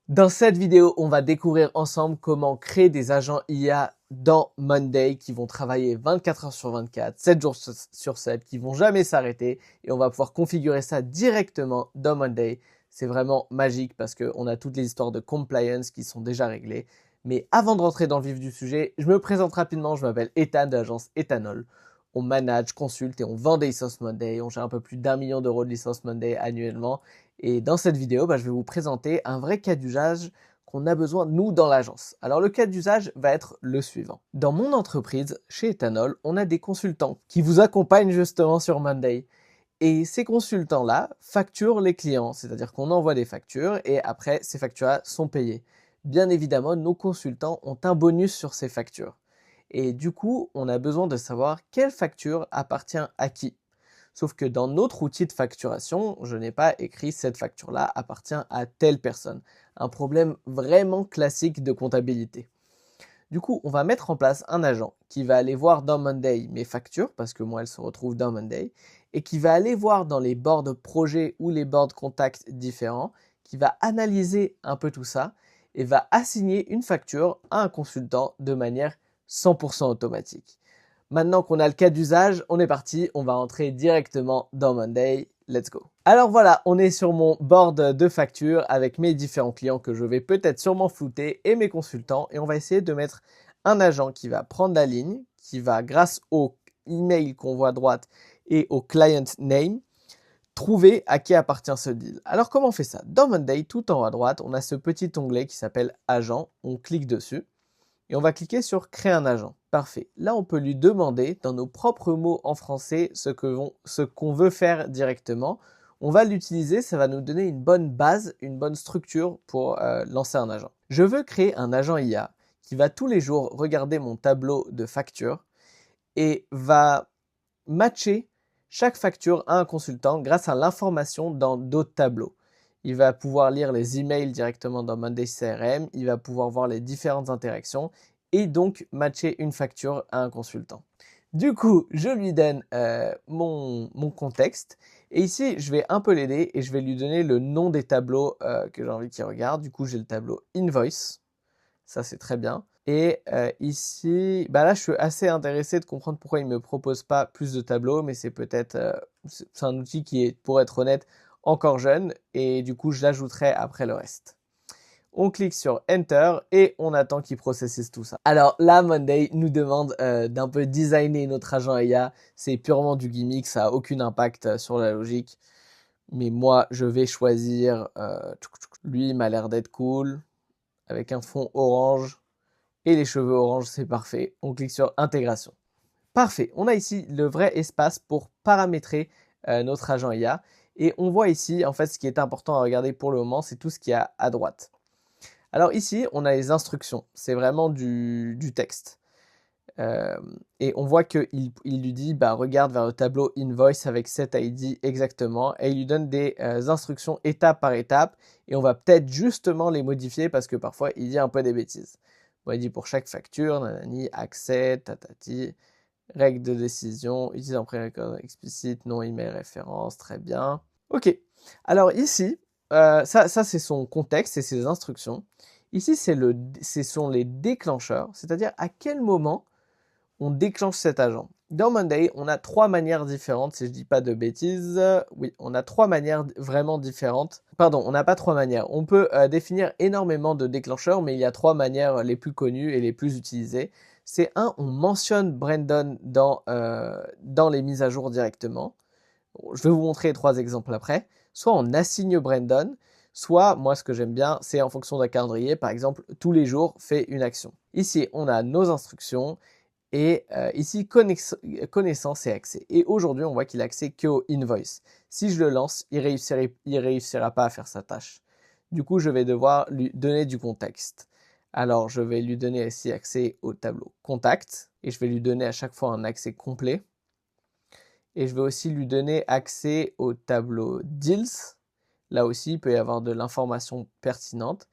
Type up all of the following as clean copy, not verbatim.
Dans cette vidéo, on va découvrir ensemble comment créer des agents IA dans Monday qui vont travailler 24 heures sur 24, 7 jours sur 7, qui vont jamais s'arrêter et on va pouvoir configurer ça directement dans Monday. C'est vraiment magique parce qu'on a toutes les histoires de compliance qui sont déjà réglées. Mais avant de rentrer dans le vif du sujet, je me présente rapidement, je m'appelle Ethan de l'agence Ethanol. On manage, consulte et on vend des licences Monday. On gère un peu plus d'1 million d'euros de licences Monday annuellement. Et dans cette vidéo, je vais vous présenter un vrai cas d'usage qu'on a besoin, nous, dans l'agence. Alors, le cas d'usage va être le suivant. Dans mon entreprise, chez Ethanol, on a des consultants qui vous accompagnent justement sur Monday. Et ces consultants-là facturent les clients, c'est-à-dire qu'on envoie des factures et après, ces factures-là sont payées. Bien évidemment, nos consultants ont un bonus sur ces factures. Et du coup, on a besoin de savoir quelle facture appartient à qui. Sauf que dans notre outil de facturation, je n'ai pas écrit cette facture-là appartient à telle personne. Un problème vraiment classique de comptabilité. Du coup, on va mettre en place un agent qui va aller voir dans Monday mes factures, parce que moi, elles se retrouvent dans Monday, et qui va aller voir dans les boards projets ou les boards contacts différents, qui va analyser un peu tout ça, et va assigner une facture à un consultant de manière 100% automatique. Maintenant qu'on a le cas d'usage, on est parti, on va entrer directement dans Monday. Let's go. Alors voilà, on est sur mon board de factures avec mes différents clients que je vais peut-être sûrement flouter et mes consultants. Et on va essayer de mettre un agent qui va prendre la ligne, qui va, grâce au email qu'on voit à droite et au client name, trouver à qui appartient ce deal. Alors comment on fait ça? Dans Monday, tout en haut à droite, on a ce petit onglet qui s'appelle agent. On clique dessus. Et on va cliquer sur créer un agent. Parfait. Là, on peut lui demander, dans nos propres mots en français, ce qu'on veut faire directement. On va l'utiliser, ça va nous donner une bonne base, une bonne structure pour lancer un agent. Je veux créer un agent IA qui va tous les jours regarder mon tableau de factures et va matcher chaque facture à un consultant grâce à l'information dans d'autres tableaux. Il va pouvoir lire les emails directement dans Monday CRM, il va pouvoir voir les différentes interactions et donc matcher une facture à un consultant. Du coup, je lui donne mon contexte et ici, je vais un peu l'aider et je vais lui donner le nom des tableaux que j'ai envie qu'il regarde. Du coup, j'ai le tableau Invoice, ça c'est très bien. Et ici, là, je suis assez intéressé de comprendre pourquoi il ne me propose pas plus de tableaux, mais c'est peut-être, c'est un outil qui est, pour être honnête, encore jeune, et du coup, je l'ajouterai après le reste. On clique sur Enter et on attend qu'il processe tout ça. Alors là, Monday nous demande d'un peu designer notre agent IA. C'est purement du gimmick, ça n'a aucun impact sur la logique. Mais moi, je vais choisir... lui, il m'a l'air d'être cool, avec un fond orange. Et les cheveux orange, c'est parfait. On clique sur intégration. Parfait. On a ici le vrai espace pour paramétrer notre agent IA. Et on voit ici, en fait, ce qui est important à regarder pour le moment, c'est tout ce qu'il y a à droite. Alors ici, on a les instructions. C'est vraiment du texte. Et on voit qu'il lui dit, regarde vers le tableau Invoice avec cet ID exactement. Et il lui donne des instructions étape par étape. Et on va peut-être justement les modifier parce que parfois, il dit un peu des bêtises. Bon, il dit pour chaque facture, nanani, accès, tatati, règles de décision, utilise un prérequis explicite, non email référence, très bien. Ok. Alors ici, ça c'est son contexte et ses instructions. Ici, ce sont les déclencheurs, c'est-à-dire à quel moment on déclenche cet agent. Dans Monday, on a 3 manières différentes, si je dis pas de bêtises. Oui, on a 3 manières vraiment différentes. Pardon, on n'a pas 3 manières. On peut définir énormément de déclencheurs, mais il y a 3 manières les plus connues et les plus utilisées. C'est on mentionne Brandon dans les mises à jour directement. Je vais vous montrer 3 exemples après. Soit on assigne Brandon, soit, moi ce que j'aime bien, c'est en fonction d'un calendrier. Par exemple, tous les jours, fait une action. Ici, on a nos instructions. Et ici, connaissance et accès. Et aujourd'hui, on voit qu'il a accès qu'au invoice. Si je le lance, il réussira pas à faire sa tâche. Du coup, je vais devoir lui donner du contexte. Alors, je vais lui donner ici accès au tableau contact. Et je vais lui donner à chaque fois un accès complet. Et je vais aussi lui donner accès au tableau deals. Là aussi, il peut y avoir de l'information pertinente.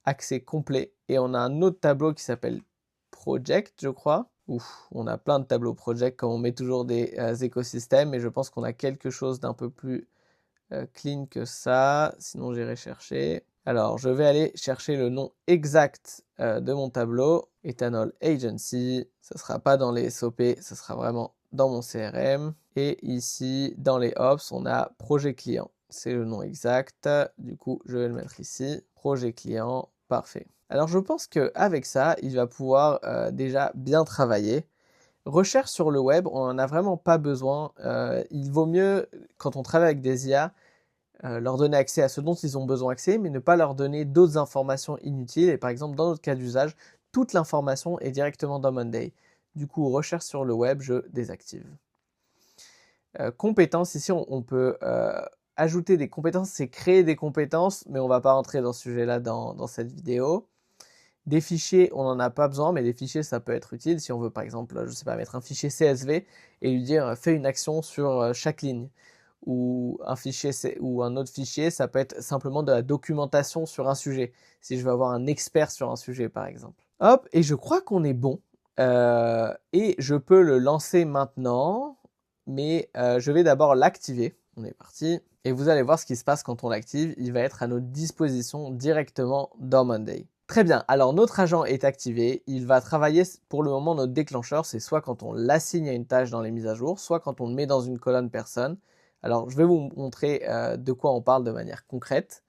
Accès complet. Et on a un autre tableau qui s'appelle project, je crois. Ouf, on a plein de tableaux project comme on met toujours des écosystèmes et je pense qu'on a quelque chose d'un peu plus clean que ça. Sinon, j'irai chercher. Alors, je vais aller chercher le nom exact de mon tableau. Ethanol Agency. Ce ne sera pas dans les SOP, ce sera vraiment dans mon CRM. Et ici, dans les Ops, on a projet client. C'est le nom exact. Du coup, je vais le mettre ici. Projet client. Parfait. Alors, je pense qu'avec ça, il va pouvoir déjà bien travailler. Recherche sur le web, on n'en a vraiment pas besoin. Il vaut mieux, quand on travaille avec des IA, leur donner accès à ce dont ils ont besoin d'accès, mais ne pas leur donner d'autres informations inutiles. Et par exemple, dans notre cas d'usage, toute l'information est directement dans Monday. Du coup, recherche sur le web, je désactive. Compétences, ici on peut ajouter des compétences, c'est créer des compétences, mais on ne va pas entrer dans ce sujet-là dans cette vidéo. Des fichiers, on n'en a pas besoin, mais des fichiers, ça peut être utile. Si on veut, par exemple, je sais pas, mettre un fichier CSV et lui dire fais une action sur chaque ligne. Ou un fichier ou un autre fichier, ça peut être simplement de la documentation sur un sujet. Si je veux avoir un expert sur un sujet, par exemple. Hop, et je crois qu'on est bon. Et je peux le lancer maintenant, mais je vais d'abord l'activer. On est parti. Et vous allez voir ce qui se passe quand on l'active. Il va être à notre disposition directement dans Monday. Très bien, alors notre agent est activé, il va travailler pour le moment notre déclencheur, c'est soit quand on l'assigne à une tâche dans les mises à jour, soit quand on le met dans une colonne personne. Alors je vais vous montrer de quoi on parle de manière concrète.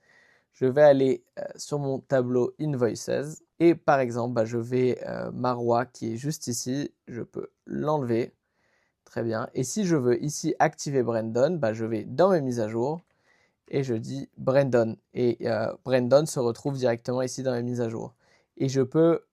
Je vais aller sur mon tableau Invoices et par exemple je vais Marois qui est juste ici, je peux l'enlever. Très bien, et si je veux ici activer Brandon, je vais dans mes mises à jour. Et je dis Brandon. Et Brandon se retrouve directement ici dans la mise à jour. Et je peux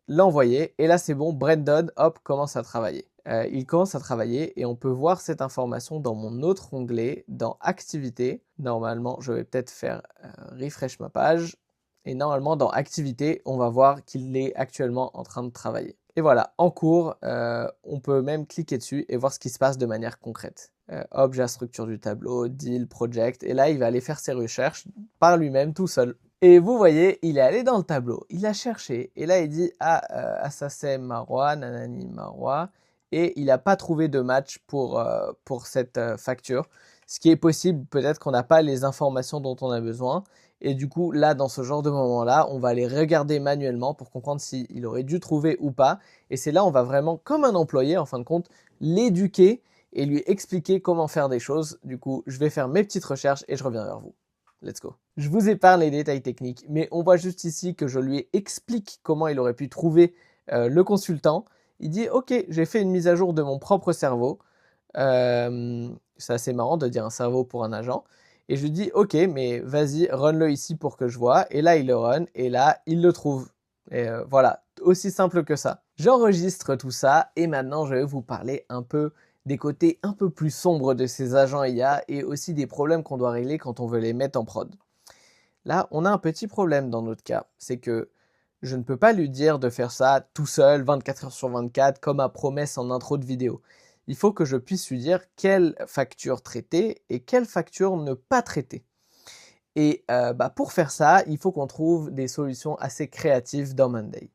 l'envoyer. Et là, c'est bon. Brandon, hop, commence à travailler. Il commence à travailler et on peut voir cette information dans mon autre onglet, dans Activité. Normalement, je vais peut-être faire refresh ma page. Et normalement, dans Activité, on va voir qu'il est actuellement en train de travailler. Et voilà, en cours, on peut même cliquer dessus et voir ce qui se passe de manière concrète. Hop, j'ai la structure du tableau, deal, project, et là il va aller faire ses recherches par lui-même tout seul. Et vous voyez, il est allé dans le tableau, il a cherché, et là il dit Assassin Marois, Nanani Marois, et il n'a pas trouvé de match pour cette facture. Ce qui est possible, peut-être qu'on n'a pas les informations dont on a besoin, et du coup là dans ce genre de moment-là, on va aller regarder manuellement pour comprendre s'il aurait dû trouver ou pas, et c'est là on va vraiment, comme un employé en fin de compte, l'éduquer et lui expliquer comment faire des choses. Du coup, je vais faire mes petites recherches et je reviens vers vous. Let's go. Je vous épargne les détails techniques, mais on voit juste ici que je lui explique comment il aurait pu trouver le consultant. Il dit « Ok, j'ai fait une mise à jour de mon propre cerveau. » C'est assez marrant de dire un cerveau pour un agent. Et je lui dis « Ok, mais vas-y, run-le ici pour que je vois. » Et là, il le run et là, il le trouve. Et voilà, aussi simple que ça. J'enregistre tout ça et maintenant, je vais vous parler un peu des côtés un peu plus sombres de ces agents IA et aussi des problèmes qu'on doit régler quand on veut les mettre en prod. Là, on a un petit problème dans notre cas, c'est que je ne peux pas lui dire de faire ça tout seul, 24 heures sur 24, comme à promesse en intro de vidéo. Il faut que je puisse lui dire quelle facture traiter et quelle facture ne pas traiter. Et pour faire ça, il faut qu'on trouve des solutions assez créatives dans Monday.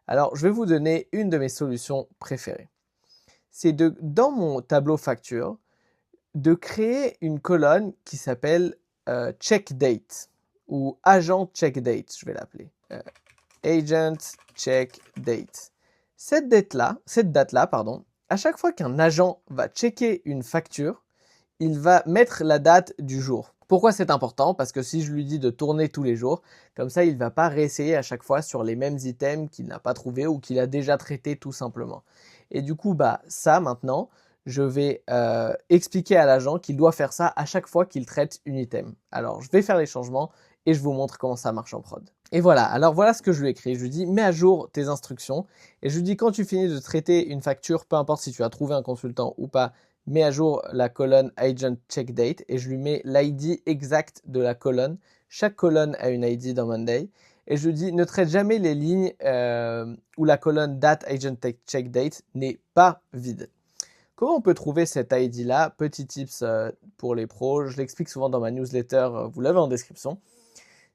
Alors, je vais vous donner une de mes solutions préférées. C'est dans mon tableau facture, de créer une colonne qui s'appelle check date ou agent check date, je vais l'appeler. Agent check date. Cette date-là, pardon, à chaque fois qu'un agent va checker une facture, il va mettre la date du jour. Pourquoi c'est important? Parce que si je lui dis de tourner tous les jours, comme ça il ne va pas réessayer à chaque fois sur les mêmes items qu'il n'a pas trouvé ou qu'il a déjà traité tout simplement. Et du coup, ça maintenant, je vais expliquer à l'agent qu'il doit faire ça à chaque fois qu'il traite une item. Alors, je vais faire les changements et je vous montre comment ça marche en prod. Et voilà, alors voilà ce que je lui ai écrit. Je lui dis, mets à jour tes instructions. Et je lui dis, quand tu finis de traiter une facture, peu importe si tu as trouvé un consultant ou pas, mets à jour la colonne Agent Check Date. Et je lui mets l'ID exact de la colonne. Chaque colonne a une ID dans Monday. Et je lui dis, ne traite jamais les lignes où la colonne Date Agent Check Date n'est pas vide. Comment on peut trouver cet ID-là? Petit tips pour les pros, je l'explique souvent dans ma newsletter, vous l'avez en description.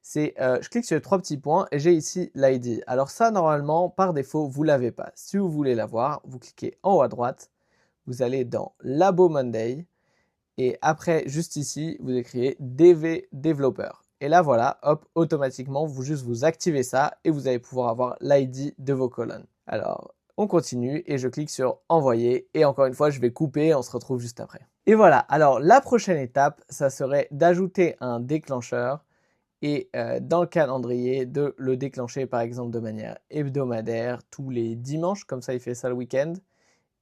C'est, je clique sur les 3 petits points et j'ai ici l'ID. Alors ça, normalement, par défaut, vous ne l'avez pas. Si vous voulez l'avoir, vous cliquez en haut à droite, vous allez dans Labo Monday et après, juste ici, vous écrivez DV Developer. Et là, voilà, hop, automatiquement, vous activez ça et vous allez pouvoir avoir l'ID de vos colonnes. Alors, on continue et je clique sur envoyer et encore une fois, je vais couper et on se retrouve juste après. Et voilà, alors la prochaine étape, ça serait d'ajouter un déclencheur et dans le calendrier de le déclencher par exemple de manière hebdomadaire tous les dimanches, comme ça il fait ça le week-end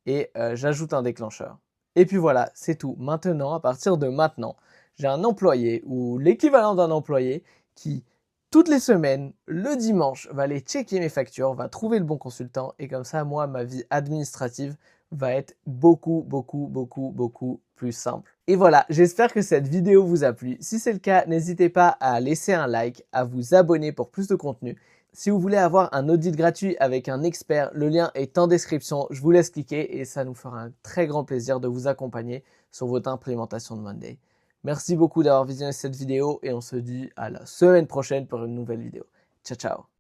et j'ajoute un déclencheur. Et puis voilà, c'est tout. Maintenant, à partir de maintenant, j'ai un employé ou l'équivalent d'un employé qui, toutes les semaines, le dimanche, va aller checker mes factures, va trouver le bon consultant et comme ça, moi, ma vie administrative va être beaucoup plus simple. Et voilà, j'espère que cette vidéo vous a plu. Si c'est le cas, n'hésitez pas à laisser un like, à vous abonner pour plus de contenu. Si vous voulez avoir un audit gratuit avec un expert, le lien est en description. Je vous laisse cliquer et ça nous fera un très grand plaisir de vous accompagner sur votre implémentation de Monday. Merci beaucoup d'avoir visionné cette vidéo et on se dit à la semaine prochaine pour une nouvelle vidéo. Ciao, ciao!